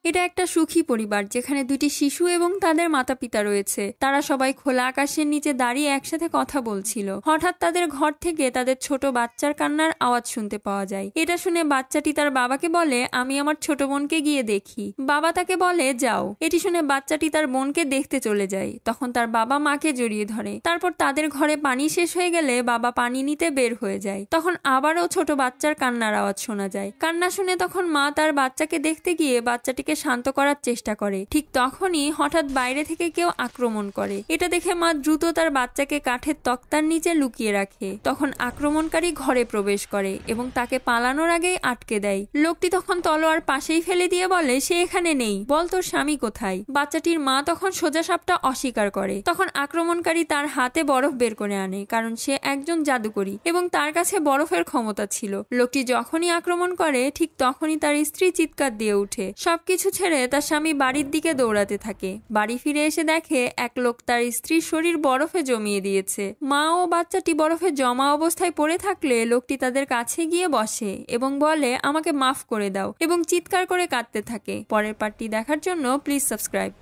এটা একটা সুখী পরিবার যেখানে দুটি শিশু এবং তাদের মাতা পিতা রয়েছে। তারা সবাই খোলা আকাশের নিচে দাঁড়িয়ে একসাথে কথা বলছিল। হঠাৎ তাদের ঘর থেকে তাদের ছোট বাচ্চার কান্নার আওয়াজ শুনতে পাওয়া যায়। এটা শুনে বাচ্চাটি তার বাবাকে বলে, আমি আমার ছোট বোনকে গিয়ে দেখি। বাবা তাকে বলে, যাও। এটি শুনে বাচ্চাটি তার বোনকে দেখতে চলে যায়। তখন তার বাবা মাকে জড়িয়ে ধরে। তারপর তাদের ঘরে পানি শেষ হয়ে গেলে বাবা পানি নিতে বের হয়ে যায়। তখন আবারও ছোট বাচ্চার কান্নার আওয়াজ শোনা যায়। কান্না শুনে তখন মা তার বাচ্চাকে দেখতে গিয়ে বাচ্চাটিকে শান্ত করার চেষ্টা করে। ঠিক তখনই হঠাৎ বাইরে থেকে কেউ আক্রমণ করে। এটা দেখে মা দ্রুত তার বাচ্চাকে কাঠের তক্তার নিচে লুকিয়ে রাখে। তখন আক্রমণকারী ঘরে প্রবেশ করে এবং তাকে পালানোর আগেই আটকে দেয়। লোকটি তখন তলোয়ার পাশেই ফেলে দিয়ে বলে, সে এখানে নেই, বল তোর স্বামী কোথায়। বাচ্চাটির মা তখন সোজা সাপটা অস্বীকার করে। তখন আক্রমণকারী তার হাতে বরফ বের করে আনে, কারণ সে একজন জাদুকরী এবং তার কাছে বরফের ক্ষমতা ছিল। লোকটি যখনই আক্রমণ করে ঠিক তখনই তার স্ত্রী চিৎকার দিয়ে উঠে। সবকিছু ছেড়ে তার স্বামী বাড়ির দিকে দৌড়াতে থাকে। বাড়ি ফিরে এসে দেখে এক লোক তার স্ত্রীর শরীর বরফে জমিয়ে দিয়েছে। মা ও বাচ্চাটি বরফে জমা অবস্থায় পড়ে থাকলে লোকটি তাদের কাছে গিয়ে বসে এবং বলে, আমাকে মাফ করে দাও, এবং চিৎকার করে কাঁদতে থাকে। পরের পার্টটি দেখার জন্য প্লিজ সাবস্ক্রাইব।